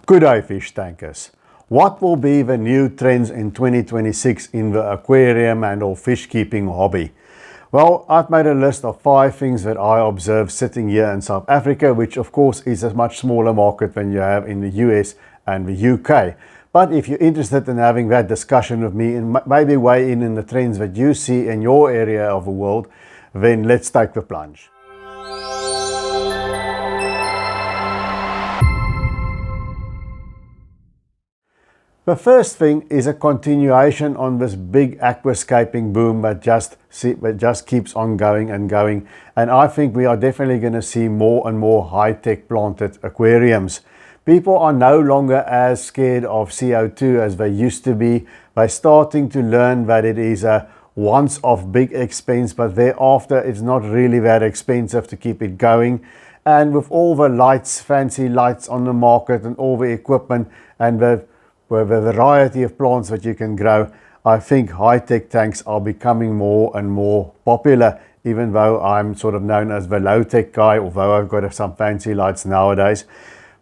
Good day, fish tankers. What will be the new trends in 2026 in the aquarium and or fish keeping hobby? Well, I've made a list of 5 things that I observe sitting here in South Africa, which of course is a much smaller market than you have in the US and the UK. But if you're interested in having that discussion with me and maybe weigh in the trends that you see in your area of the world, then let's take the plunge. The first thing is a continuation on this big aquascaping boom that just keeps on going and going. And I think we are definitely going to see more and more high-tech planted aquariums. People are no longer as scared of CO2 as they used to be. They're starting to learn that it is a once-off big expense, but thereafter it's not really that expensive to keep it going. And with all the lights, fancy lights on the market and all the equipment and the variety of plants that you can grow, I think high-tech tanks are becoming more and more popular, even though I'm sort of known as the low-tech guy, although I've got some fancy lights nowadays.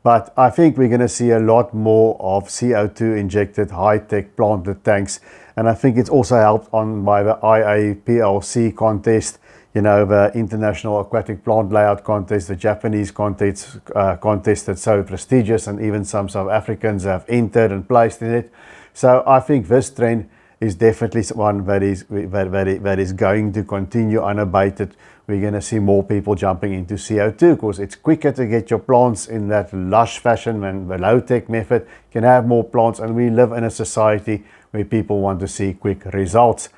But I think we're going to see a lot more of CO2 injected high-tech planted tanks, and I think it's also helped on by the IAPLC contest, you know, the International Aquatic Plant Layout contest, the Japanese contest that's so prestigious, and even some South Africans have entered and placed in it. So I think this trend is definitely one that is going to continue unabated. We're going to see more people jumping into CO2 because it's quicker to get your plants in that lush fashion than the low-tech method. You can have more plants, and we live in a society where people want to see quick results.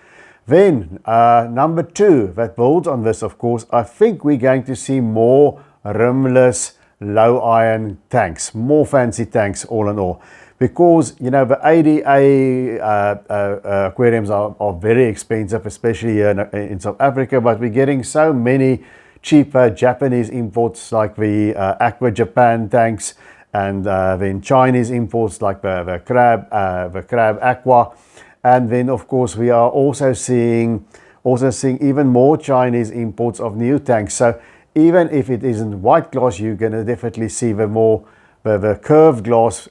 Then, number 2, that builds on this, of course, I think we're going to see more rimless, low-iron tanks, more fancy tanks all in all. Because, you know, the ADA aquariums are very expensive, especially here in South Africa, but we're getting so many cheaper Japanese imports like the Aqua Japan tanks, and then Chinese imports like the Crab Aqua. And then, of course, we are also seeing even more Chinese imports of new tanks. So even if it isn't white glass, you're going to definitely see the curved glass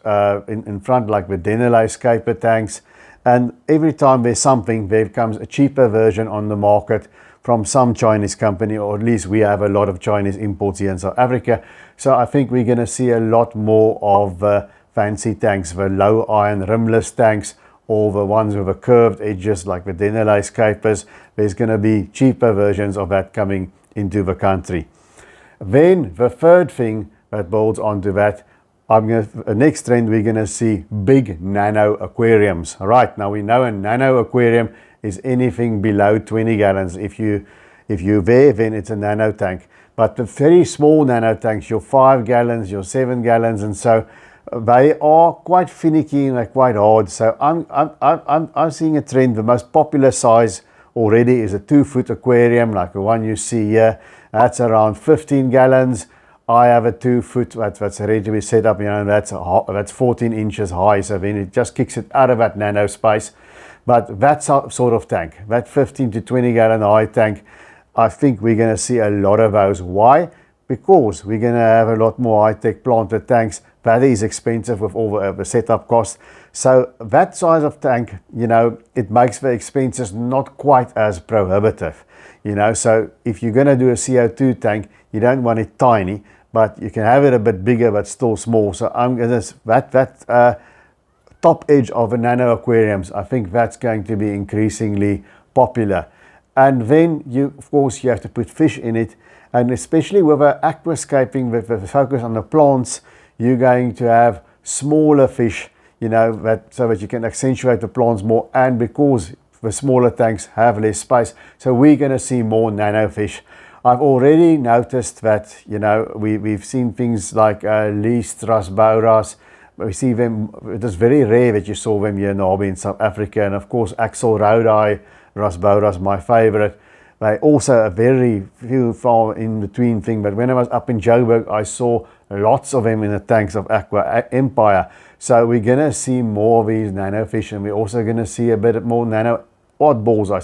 in front, like the Denali Scaper tanks. And every time there's something, there comes a cheaper version on the market from some Chinese company, or at least we have a lot of Chinese imports here in South Africa. So I think we're going to see a lot more of fancy tanks, the low iron rimless tanks, or the ones with the curved edges like the Denali Scapers. There's going to be cheaper versions of that coming into the country. Then the third thing that builds onto that, next trend, we're going to see big nano aquariums. All right, now we know a nano aquarium is anything below 20 gallons. If you're there, then it's a nano tank. But the very small nano tanks, your 5 gallons, your 7 gallons, and so they are quite finicky and they're quite hard. So I'm seeing a trend. The most popular size already is a 2-foot aquarium, like the one you see here. That's around 15 gallons. I have a 2-foot that's ready to be set up, you know, that's 14 inches high. So then it just kicks it out of that nano space. But that sort of tank, that 15 to 20 gallon high tank, I think we're going to see a lot of those. Why? Because we're going to have a lot more high-tech planted tanks. That is expensive with all the setup costs. So that size of tank, you know, it makes the expenses not quite as prohibitive. You know, so if you're going to do a CO2 tank, you don't want it tiny, but you can have it a bit bigger but still small. So that top edge of the nano aquariums, I think that's going to be increasingly popular. And then of course you have to put fish in it, and especially with aquascaping, with the focus on the plants, you're going to have smaller fish, you know, so that you can accentuate the plants more, and because the smaller tanks have less space, so we're going to see more nano fish. I've already noticed that, you know, we've seen things like least rasbouras. We see them, it is very rare that you saw them here in the hobby in South Africa, and of course Axelrodi rasbouras, my favorite. They also a very few far in between thing, but when I was up in Joburg, I saw lots of them in the tanks of Aqua Empire. So we're going to see more of these nano fish, and we're also going to see a bit more nano oddballs, I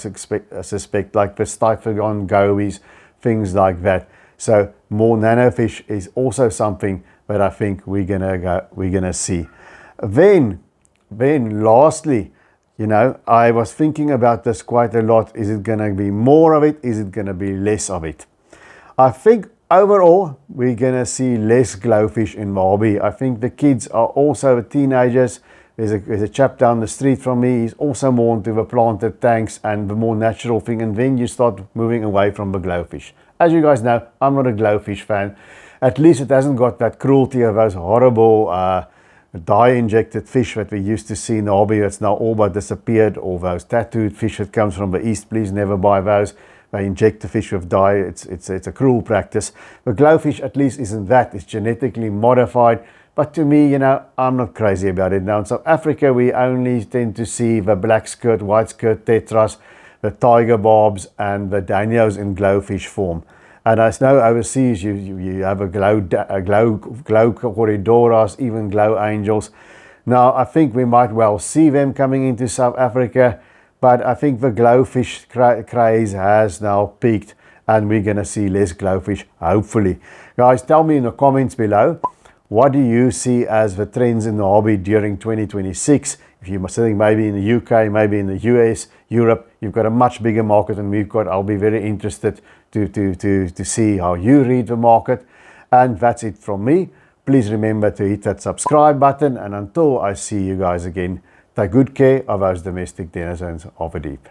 suspect, like the Styphagon gobies, things like that. So more nano fish is also something but I think we're gonna see. Then lastly, I was thinking about this quite a lot. Is it gonna be more of it? Is it gonna be less of it? I think overall we're gonna see less glowfish in the hobby. I think the kids are also teenagers. There's a chap down the street from me. He's also more into the planted tanks and the more natural thing. And then you start moving away from the glowfish. As you guys know, I'm not a glowfish fan. At least it hasn't got that cruelty of those horrible dye-injected fish that we used to see in the hobby that's now all but disappeared, or those tattooed fish that comes from the east. Please never buy those. They inject the fish with dye. It's a cruel practice. The glowfish at least isn't that. It's genetically modified. But to me, I'm not crazy about it. Now in South Africa, we only tend to see the black skirt, white skirt tetras, the tiger barbs, and the danios in glowfish form. And I know overseas you have a glow corridoras, even glow angels. Now I think we might well see them coming into South Africa, but I think the glowfish craze has now peaked, and we're gonna see less glowfish, hopefully. Guys, tell me in the comments below, what do you see as the trends in the hobby during 2026? If you're sitting maybe in the UK, maybe in the US, Europe, you've got a much bigger market than we've got. I'll be very interested to see how you read the market. And that's it from me. Please remember to hit that subscribe button. And until I see you guys again, take good care of those domestic denizens of the deep.